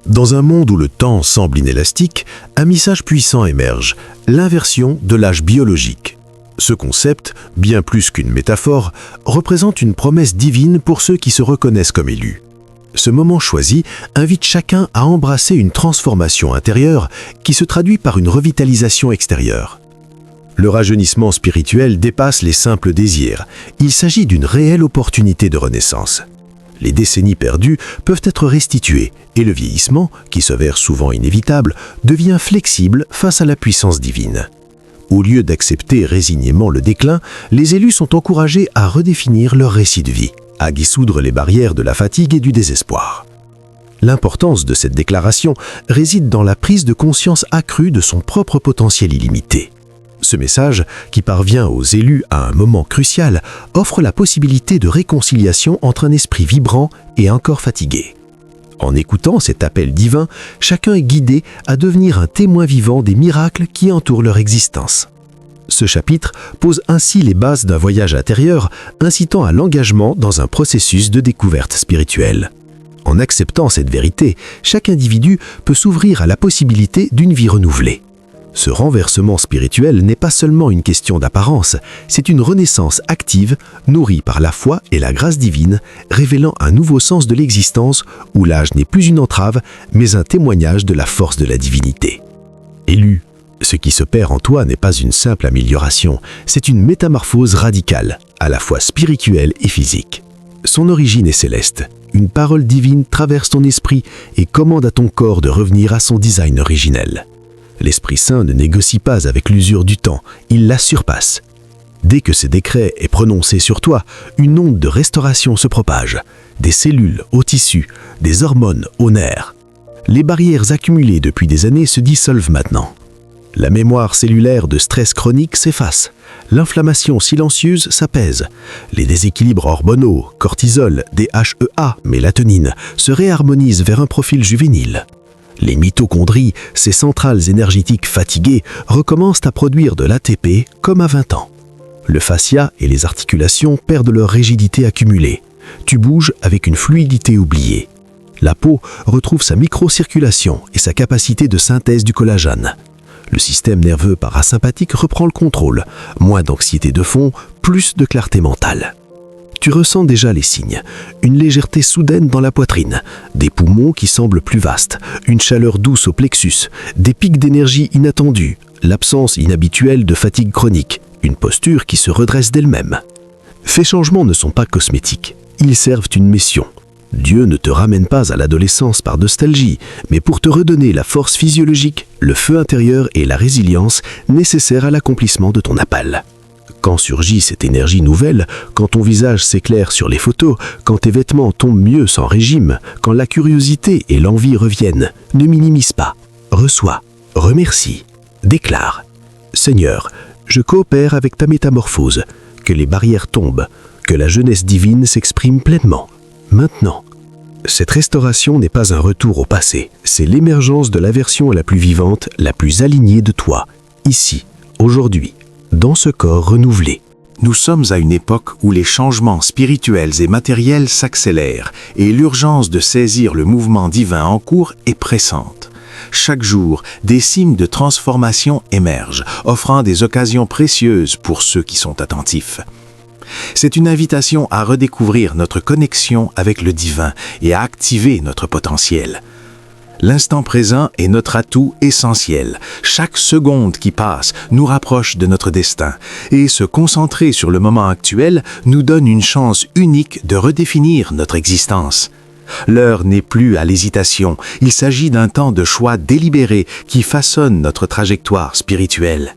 Dans un monde où le temps semble inélastique, un message puissant émerge, l'inversion de l'âge biologique. Ce concept, bien plus qu'une métaphore, représente une promesse divine pour ceux qui se reconnaissent comme élus. Ce moment choisi invite chacun à embrasser une transformation intérieure qui se traduit par une revitalisation extérieure. Le rajeunissement spirituel dépasse les simples désirs. Il s'agit d'une réelle opportunité de renaissance. Les décennies perdues peuvent être restituées et le vieillissement, qui s'avère souvent inévitable, devient flexible face à la puissance divine. Au lieu d'accepter résignément le déclin, les élus sont encouragés à redéfinir leur récit de vie, à dissoudre les barrières de la fatigue et du désespoir. L'importance de cette déclaration réside dans la prise de conscience accrue de son propre potentiel illimité. Ce message, qui parvient aux élus à un moment crucial, offre la possibilité de réconciliation entre un esprit vibrant et un corps fatigué. En écoutant cet appel divin, chacun est guidé à devenir un témoin vivant des miracles qui entourent leur existence. Ce chapitre pose ainsi les bases d'un voyage intérieur, incitant à l'engagement dans un processus de découverte spirituelle. En acceptant cette vérité, chaque individu peut s'ouvrir à la possibilité d'une vie renouvelée. Ce renversement spirituel n'est pas seulement une question d'apparence, c'est une renaissance active, nourrie par la foi et la grâce divine, révélant un nouveau sens de l'existence où l'âge n'est plus une entrave, mais un témoignage de la force de la divinité. Élu, ce qui s'opère en toi n'est pas une simple amélioration, c'est une métamorphose radicale, à la fois spirituelle et physique. Son origine est céleste. Une parole divine traverse ton esprit et commande à ton corps de revenir à son design originel. L'Esprit Saint ne négocie pas avec l'usure du temps, il la surpasse. Dès que ce décret est prononcé sur toi, une onde de restauration se propage. Des cellules aux tissus, des hormones aux nerfs. Les barrières accumulées depuis des années se dissolvent maintenant. La mémoire cellulaire de stress chronique s'efface. L'inflammation silencieuse s'apaise. Les déséquilibres hormonaux, cortisol, DHEA, mélatonine, se réharmonisent vers un profil juvénile. Les mitochondries, ces centrales énergétiques fatiguées, recommencent à produire de l'ATP comme à 20 ans. Le fascia et les articulations perdent leur rigidité accumulée. Tu bouges avec une fluidité oubliée. La peau retrouve sa microcirculation et sa capacité de synthèse du collagène. Le système nerveux parasympathique reprend le contrôle. Moins d'anxiété de fond, plus de clarté mentale. Tu ressens déjà les signes. Une légèreté soudaine dans la poitrine, des poumons qui semblent plus vastes, une chaleur douce au plexus, des pics d'énergie inattendus, l'absence inhabituelle de fatigue chronique, une posture qui se redresse d'elle-même. Ces changements ne sont pas cosmétiques, ils servent une mission. Dieu ne te ramène pas à l'adolescence par nostalgie, mais pour te redonner la force physiologique, le feu intérieur et la résilience nécessaires à l'accomplissement de ton appel. Quand surgit cette énergie nouvelle, quand ton visage s'éclaire sur les photos, quand tes vêtements tombent mieux sans régime, quand la curiosité et l'envie reviennent, ne minimise pas. Reçois, remercie, déclare. Seigneur, je coopère avec ta métamorphose, que les barrières tombent, que la jeunesse divine s'exprime pleinement. Maintenant. Cette restauration n'est pas un retour au passé, c'est l'émergence de la version la plus vivante, la plus alignée de toi, ici, aujourd'hui, dans ce corps renouvelé. Nous sommes à une époque où les changements spirituels et matériels s'accélèrent et l'urgence de saisir le mouvement divin en cours est pressante. Chaque jour, des signes de transformation émergent, offrant des occasions précieuses pour ceux qui sont attentifs. C'est une invitation à redécouvrir notre connexion avec le divin et à activer notre potentiel. L'instant présent est notre atout essentiel. Chaque seconde qui passe nous rapproche de notre destin et se concentrer sur le moment actuel nous donne une chance unique de redéfinir notre existence. L'heure n'est plus à l'hésitation, il s'agit d'un temps de choix délibéré qui façonne notre trajectoire spirituelle.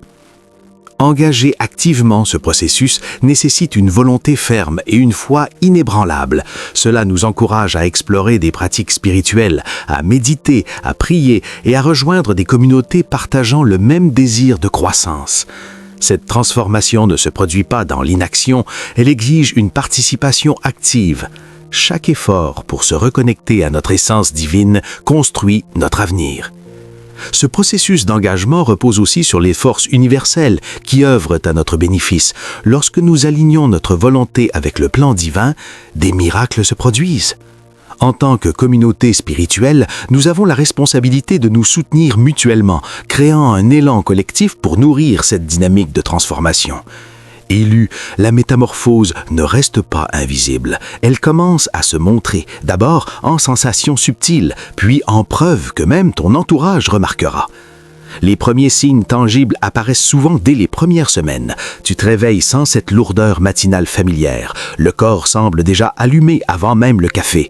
Engager activement ce processus nécessite une volonté ferme et une foi inébranlable. Cela nous encourage à explorer des pratiques spirituelles, à méditer, à prier et à rejoindre des communautés partageant le même désir de croissance. Cette transformation ne se produit pas dans l'inaction, elle exige une participation active. Chaque effort pour se reconnecter à notre essence divine construit notre avenir. Ce processus d'engagement repose aussi sur les forces universelles qui œuvrent à notre bénéfice. Lorsque nous alignons notre volonté avec le plan divin, des miracles se produisent. En tant que communauté spirituelle, nous avons la responsabilité de nous soutenir mutuellement, créant un élan collectif pour nourrir cette dynamique de transformation. Élu, la métamorphose ne reste pas invisible. Elle commence à se montrer, d'abord en sensations subtiles, puis en preuves que même ton entourage remarquera. Les premiers signes tangibles apparaissent souvent dès les premières semaines. Tu te réveilles sans cette lourdeur matinale familière. Le corps semble déjà allumé avant même le café.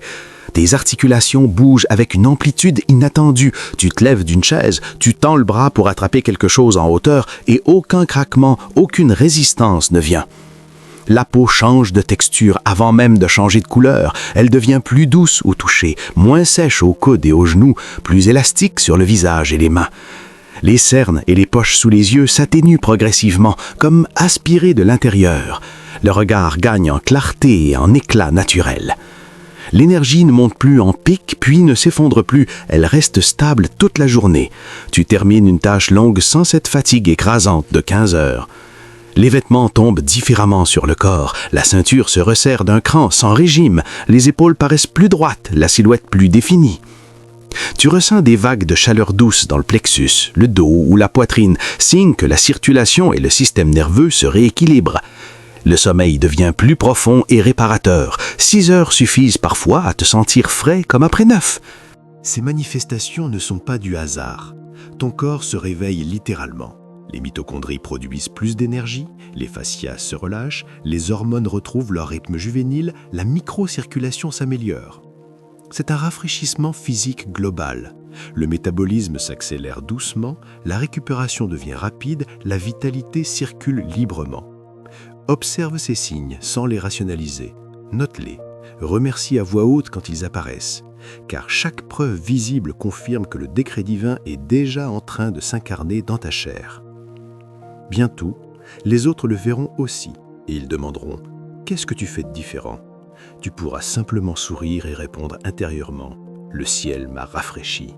Tes articulations bougent avec une amplitude inattendue. Tu te lèves d'une chaise, tu tends le bras pour attraper quelque chose en hauteur et aucun craquement, aucune résistance ne vient. La peau change de texture avant même de changer de couleur. Elle devient plus douce au toucher, moins sèche au coude et aux genoux, plus élastique sur le visage et les mains. Les cernes et les poches sous les yeux s'atténuent progressivement, comme aspirées de l'intérieur. Le regard gagne en clarté et en éclat naturel. L'énergie ne monte plus en pic, puis ne s'effondre plus, elle reste stable toute la journée. Tu termines une tâche longue sans cette fatigue écrasante de 15 heures. Les vêtements tombent différemment sur le corps, la ceinture se resserre d'un cran sans régime, les épaules paraissent plus droites, la silhouette plus définie. Tu ressens des vagues de chaleur douce dans le plexus, le dos ou la poitrine, signe que la circulation et le système nerveux se rééquilibrent. Le sommeil devient plus profond et réparateur. 6 heures suffisent parfois à te sentir frais comme après 9. Ces manifestations ne sont pas du hasard. Ton corps se réveille littéralement. Les mitochondries produisent plus d'énergie, les fascias se relâchent, les hormones retrouvent leur rythme juvénile, la microcirculation s'améliore. C'est un rafraîchissement physique global. Le métabolisme s'accélère doucement, la récupération devient rapide, la vitalité circule librement. Observe ces signes sans les rationaliser. Note-les. Remercie à voix haute quand ils apparaissent. Car chaque preuve visible confirme que le décret divin est déjà en train de s'incarner dans ta chair. Bientôt, les autres le verront aussi et ils demanderont « Qu'est-ce que tu fais de différent ?» Tu pourras simplement sourire et répondre intérieurement « Le ciel m'a rafraîchi ».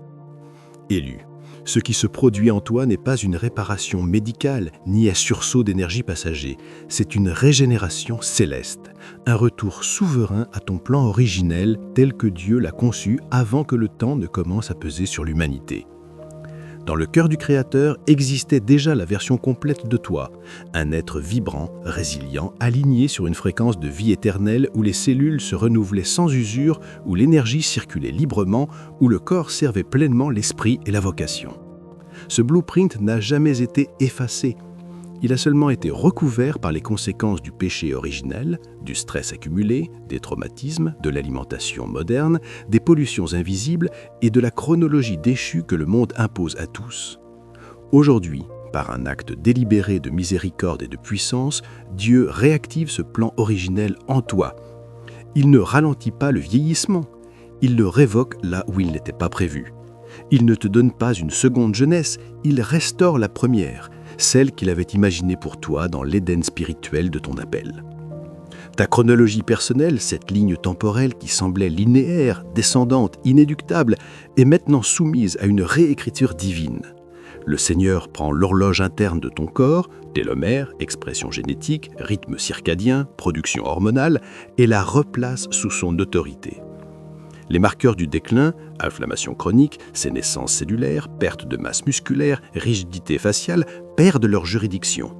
Élu. Ce qui se produit en toi n'est pas une réparation médicale ni un sursaut d'énergie passager, c'est une régénération céleste, un retour souverain à ton plan originel tel que Dieu l'a conçu avant que le temps ne commence à peser sur l'humanité. Dans le cœur du Créateur existait déjà la version complète de toi, un être vibrant, résilient, aligné sur une fréquence de vie éternelle où les cellules se renouvelaient sans usure, où l'énergie circulait librement, où le corps servait pleinement l'esprit et la vocation. Ce blueprint n'a jamais été effacé. Il a seulement été recouvert par les conséquences du péché originel, du stress accumulé, des traumatismes, de l'alimentation moderne, des pollutions invisibles et de la chronologie déchue que le monde impose à tous. Aujourd'hui, par un acte délibéré de miséricorde et de puissance, Dieu réactive ce plan originel en toi. Il ne ralentit pas le vieillissement, il le révoque là où il n'était pas prévu. Il ne te donne pas une seconde jeunesse, il restaure la première, celle qu'il avait imaginée pour toi dans l'Éden spirituel de ton appel. Ta chronologie personnelle, cette ligne temporelle qui semblait linéaire, descendante, inéluctable, est maintenant soumise à une réécriture divine. Le Seigneur prend l'horloge interne de ton corps, télomère, expression génétique, rythme circadien, production hormonale, et la replace sous son autorité. Les marqueurs du déclin, inflammation chronique, sénescence cellulaire, perte de masse musculaire, rigidité faciale, perdent leur juridiction.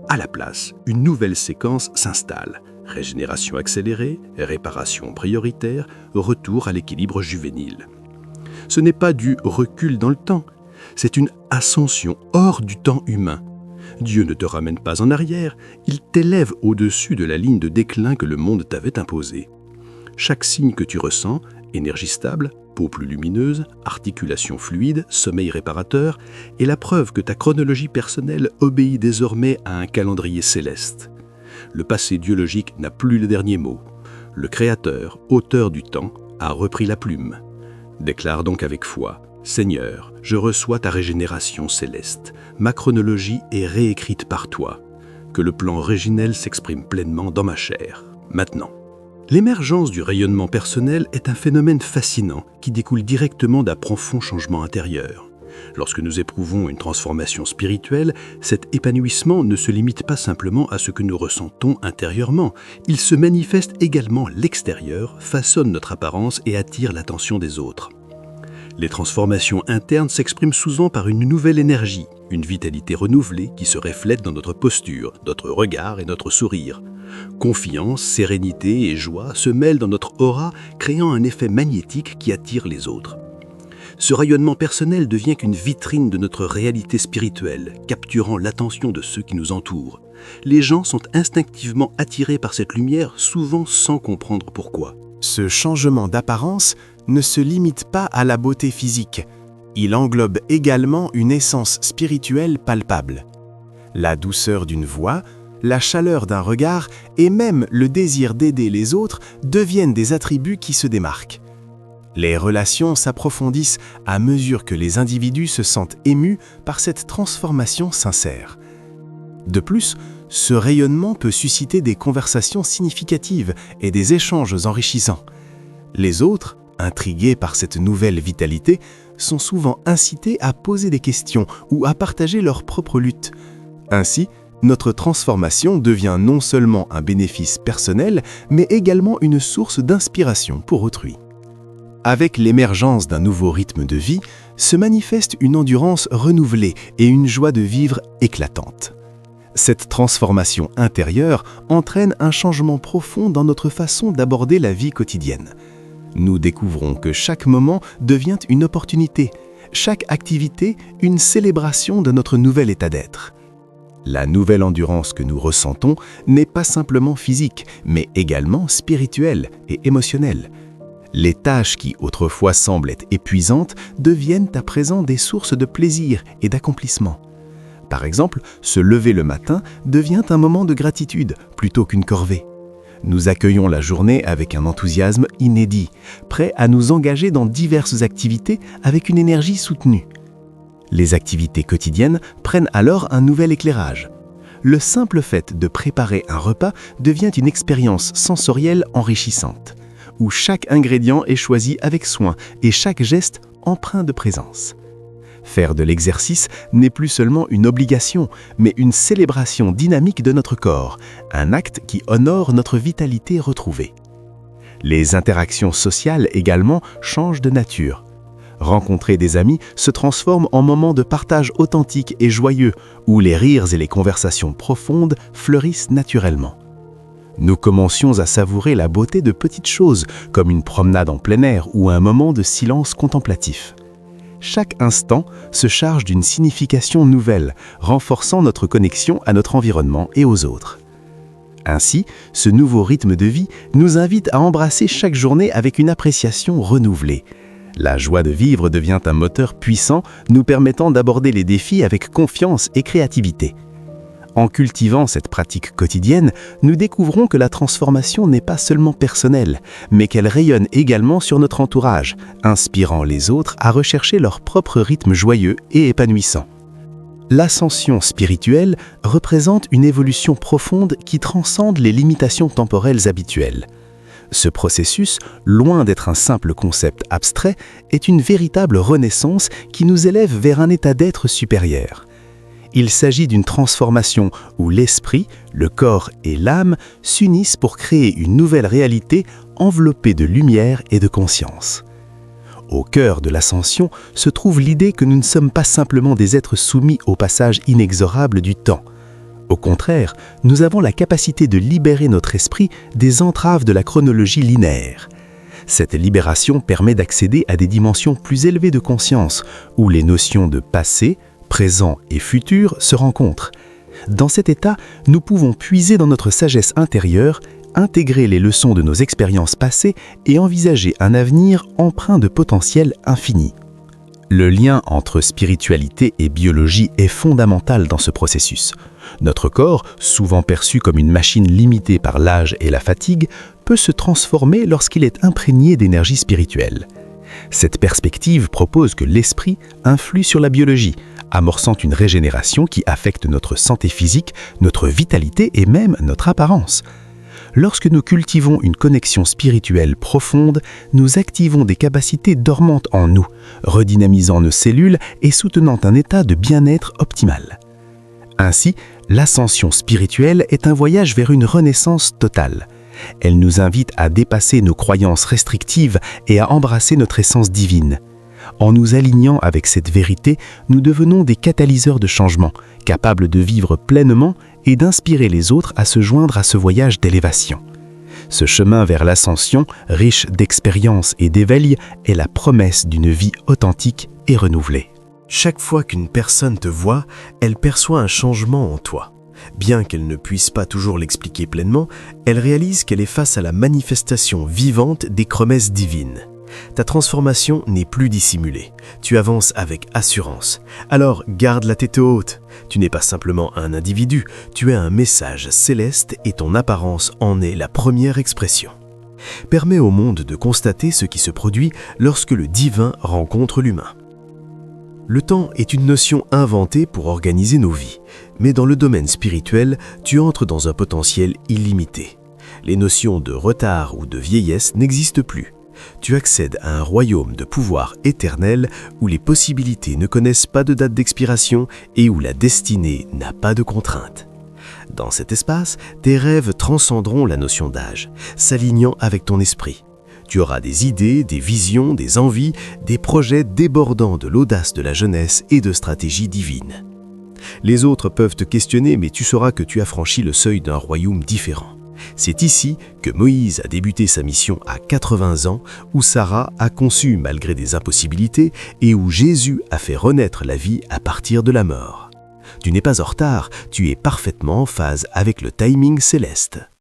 À la place, une nouvelle séquence s'installe. Régénération accélérée, réparation prioritaire, retour à l'équilibre juvénile. Ce n'est pas du recul dans le temps, c'est une ascension hors du temps humain. Dieu ne te ramène pas en arrière, il t'élève au-dessus de la ligne de déclin que le monde t'avait imposée. Chaque signe que tu ressens, énergie stable, peau plus lumineuse, articulation fluide, sommeil réparateur, est la preuve que ta chronologie personnelle obéit désormais à un calendrier céleste. Le passé biologique n'a plus le dernier mot. Le Créateur, auteur du temps, a repris la plume. Déclare donc avec foi, « Seigneur, je reçois ta régénération céleste. Ma chronologie est réécrite par toi. Que le plan originel s'exprime pleinement dans ma chair, maintenant. » L'émergence du rayonnement personnel est un phénomène fascinant qui découle directement d'un profond changement intérieur. Lorsque nous éprouvons une transformation spirituelle, cet épanouissement ne se limite pas simplement à ce que nous ressentons intérieurement. Il se manifeste également à l'extérieur, façonne notre apparence et attire l'attention des autres. Les transformations internes s'expriment souvent par une nouvelle énergie, une vitalité renouvelée qui se reflète dans notre posture, notre regard et notre sourire. Confiance, sérénité et joie se mêlent dans notre aura, créant un effet magnétique qui attire les autres. Ce rayonnement personnel devient qu'une vitrine de notre réalité spirituelle, capturant l'attention de ceux qui nous entourent. Les gens sont instinctivement attirés par cette lumière, souvent sans comprendre pourquoi. Ce changement d'apparence ne se limite pas à la beauté physique. Il englobe également une essence spirituelle palpable. La douceur d'une voix, la chaleur d'un regard et même le désir d'aider les autres deviennent des attributs qui se démarquent. Les relations s'approfondissent à mesure que les individus se sentent émus par cette transformation sincère. De plus, ce rayonnement peut susciter des conversations significatives et des échanges enrichissants. Les autres, intrigués par cette nouvelle vitalité, sont souvent incités à poser des questions ou à partager leur propre lutte. Ainsi, notre transformation devient non seulement un bénéfice personnel, mais également une source d'inspiration pour autrui. Avec l'émergence d'un nouveau rythme de vie, se manifeste une endurance renouvelée et une joie de vivre éclatante. Cette transformation intérieure entraîne un changement profond dans notre façon d'aborder la vie quotidienne. Nous découvrons que chaque moment devient une opportunité, chaque activité une célébration de notre nouvel état d'être. La nouvelle endurance que nous ressentons n'est pas simplement physique, mais également spirituelle et émotionnelle. Les tâches qui autrefois semblent être épuisantes deviennent à présent des sources de plaisir et d'accomplissement. Par exemple, se lever le matin devient un moment de gratitude plutôt qu'une corvée. Nous accueillons la journée avec un enthousiasme inédit, prêt à nous engager dans diverses activités avec une énergie soutenue. Les activités quotidiennes prennent alors un nouvel éclairage. Le simple fait de préparer un repas devient une expérience sensorielle enrichissante, où chaque ingrédient est choisi avec soin et chaque geste empreint de présence. Faire de l'exercice n'est plus seulement une obligation, mais une célébration dynamique de notre corps, un acte qui honore notre vitalité retrouvée. Les interactions sociales également changent de nature. Rencontrer des amis se transforme en moments de partage authentique et joyeux, où les rires et les conversations profondes fleurissent naturellement. Nous commencions à savourer la beauté de petites choses, comme une promenade en plein air ou un moment de silence contemplatif. Chaque instant se charge d'une signification nouvelle, renforçant notre connexion à notre environnement et aux autres. Ainsi, ce nouveau rythme de vie nous invite à embrasser chaque journée avec une appréciation renouvelée. La joie de vivre devient un moteur puissant, nous permettant d'aborder les défis avec confiance et créativité. En cultivant cette pratique quotidienne, nous découvrons que la transformation n'est pas seulement personnelle, mais qu'elle rayonne également sur notre entourage, inspirant les autres à rechercher leur propre rythme joyeux et épanouissant. L'ascension spirituelle représente une évolution profonde qui transcende les limitations temporelles habituelles. Ce processus, loin d'être un simple concept abstrait, est une véritable renaissance qui nous élève vers un état d'être supérieur. Il s'agit d'une transformation où l'esprit, le corps et l'âme s'unissent pour créer une nouvelle réalité enveloppée de lumière et de conscience. Au cœur de l'ascension se trouve l'idée que nous ne sommes pas simplement des êtres soumis au passage inexorable du temps. Au contraire, nous avons la capacité de libérer notre esprit des entraves de la chronologie linéaire. Cette libération permet d'accéder à des dimensions plus élevées de conscience, où les notions de passé, présent et futur se rencontrent. Dans cet état, nous pouvons puiser dans notre sagesse intérieure, intégrer les leçons de nos expériences passées et envisager un avenir empreint de potentiel infini. Le lien entre spiritualité et biologie est fondamental dans ce processus. Notre corps, souvent perçu comme une machine limitée par l'âge et la fatigue, peut se transformer lorsqu'il est imprégné d'énergie spirituelle. Cette perspective propose que l'esprit influe sur la biologie, amorçant une régénération qui affecte notre santé physique, notre vitalité et même notre apparence. Lorsque nous cultivons une connexion spirituelle profonde, nous activons des capacités dormantes en nous, redynamisant nos cellules et soutenant un état de bien-être optimal. Ainsi, l'ascension spirituelle est un voyage vers une renaissance totale. Elle nous invite à dépasser nos croyances restrictives et à embrasser notre essence divine. En nous alignant avec cette vérité, nous devenons des catalyseurs de changement, capables de vivre pleinement et d'inspirer les autres à se joindre à ce voyage d'élévation. Ce chemin vers l'ascension, riche d'expériences et d'éveil, est la promesse d'une vie authentique et renouvelée. Chaque fois qu'une personne te voit, elle perçoit un changement en toi. Bien qu'elle ne puisse pas toujours l'expliquer pleinement, elle réalise qu'elle est face à la manifestation vivante des promesses divines. Ta transformation n'est plus dissimulée. Tu avances avec assurance. Alors garde la tête haute. Tu n'es pas simplement un individu, tu es un message céleste et ton apparence en est la première expression. Permets au monde de constater ce qui se produit lorsque le divin rencontre l'humain. Le temps est une notion inventée pour organiser nos vies, mais dans le domaine spirituel, tu entres dans un potentiel illimité. Les notions de retard ou de vieillesse n'existent plus. Tu accèdes à un royaume de pouvoir éternel où les possibilités ne connaissent pas de date d'expiration et où la destinée n'a pas de contraintes. Dans cet espace, tes rêves transcenderont la notion d'âge, s'alignant avec ton esprit. Tu auras des idées, des visions, des envies, des projets débordant de l'audace de la jeunesse et de stratégies divines. Les autres peuvent te questionner, mais tu sauras que tu as franchi le seuil d'un royaume différent. C'est ici que Moïse a débuté sa mission à 80 ans, où Sarah a conçu malgré des impossibilités et où Jésus a fait renaître la vie à partir de la mort. Tu n'es pas en retard, tu es parfaitement en phase avec le timing céleste.